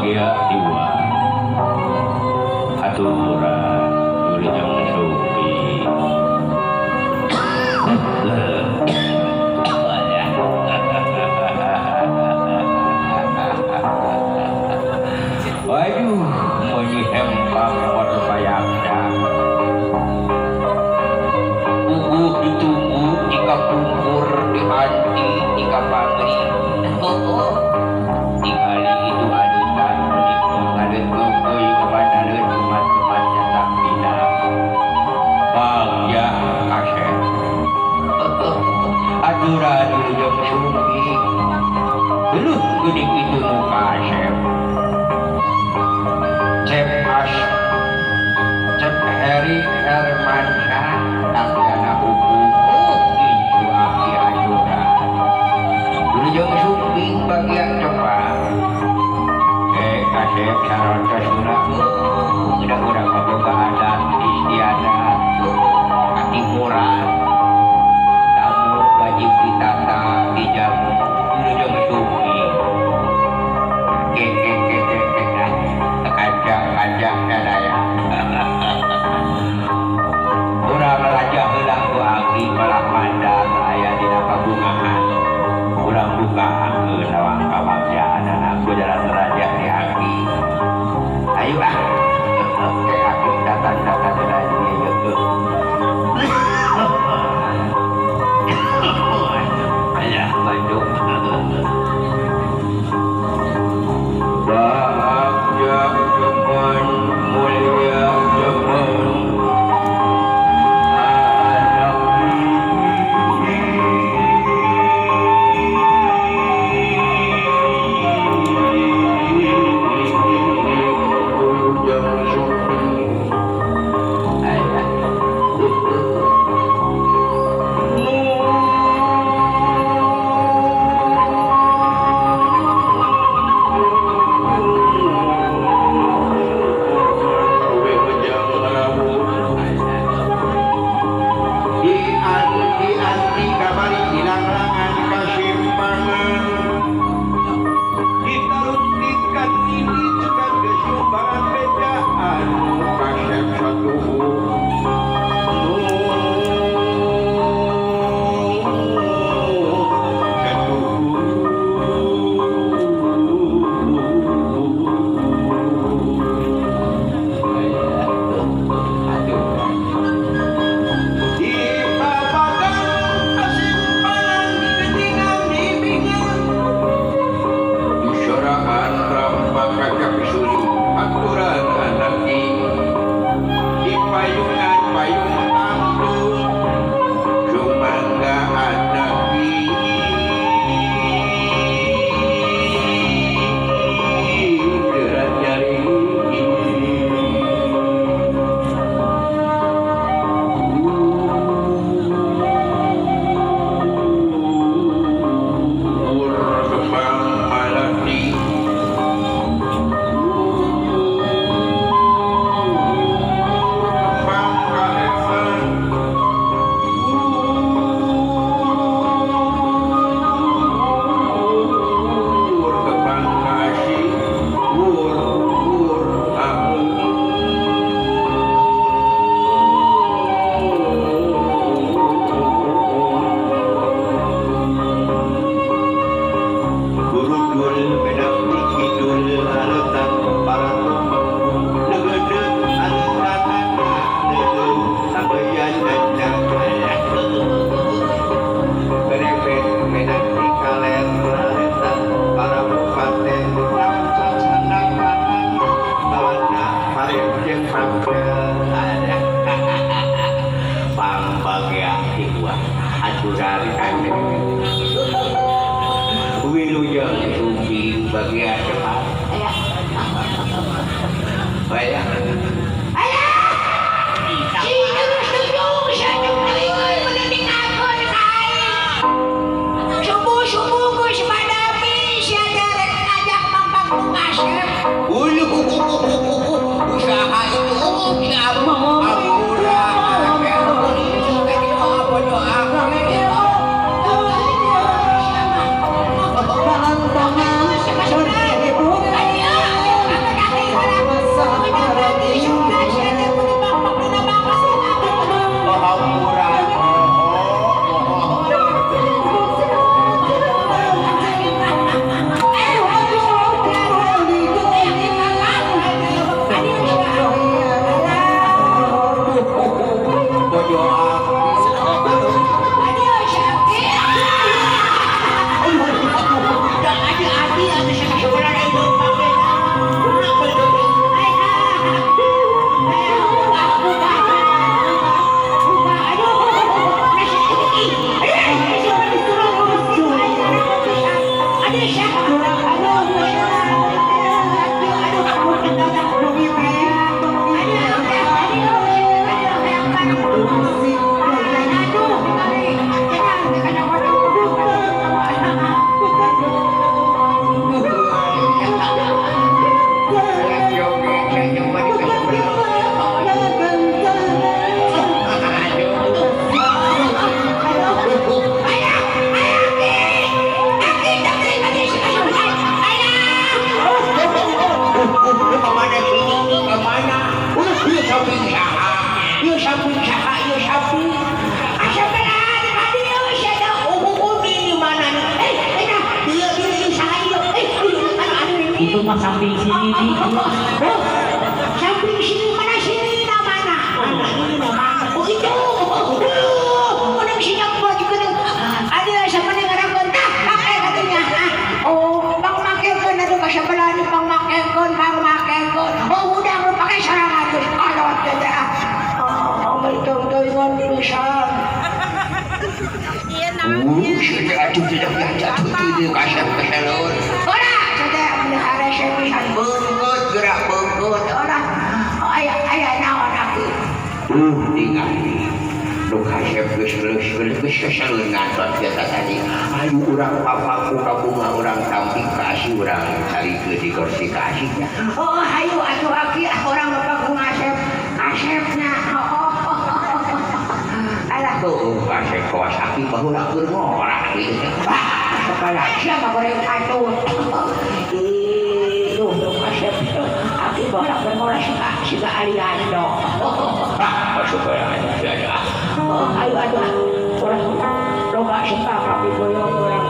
bahagia jiwa aturan wilujeng supi waduh menyihempang berbayangnya ugu ditunggu jika kumpur dihanti jika pagri tinggali itu adutan ngadet ngeuy kepada umat-umat datang bina bagja kasih aturan wilujeng supi dulu geuning itu nu kasih Cep Heri Hermansyah Takyana hukum itu aki ajudan wilujeng sumping bagian coba kasep saron kasura udah maboga adat istiadat kaki murah tamu wajib ditata dijamu wilujeng sumping kajak dadaya urang raja heula ku aki malah mandang aya dina pabungahan urang buka angkeun lawang kabagjaan anak jalan raja di aki ayo ah ke aki datan-datan raja yeuk aya Bandung bagja jaman mulia jaman wilujeng sumping bagian cepat bayang usaha itu Itu mah samping sini di. Samping sini mana sini mana? Mana ini mana? Oh itu. Udah siap buat juga. Ada siapa yang ngarang pakai katanya. Oh, bang makeun atuh ka sebelah ni bang makeun. Oh, udah mau pakai sarang atuh. Alot teh. Oh, itu dengan pisan. Iya namanya. Sudah atuh tidak jatuh tu kasar kesalon. Ora, sudah melihara pisan. Bengkot gerak bengkot. Ora. Ayah naon aku. Ningali. Nu kasep geus kesaleunan biasa tadi. Ayo urang papaku ka bunga urang samping kasih urang salikeun di kursi kasihnya. Oh, ayo atuh aki orang bapak ku ngasepnya. Alah. Oh, kasep Kawasaki baheula keur ngorak ieu. Kepala siapa goreng atuh. Itu ngasep. Aki bolak bermola siga aliando. Masuk ke yang ada. Oh, ayo atuh. Orang loga sepak abi boyong orang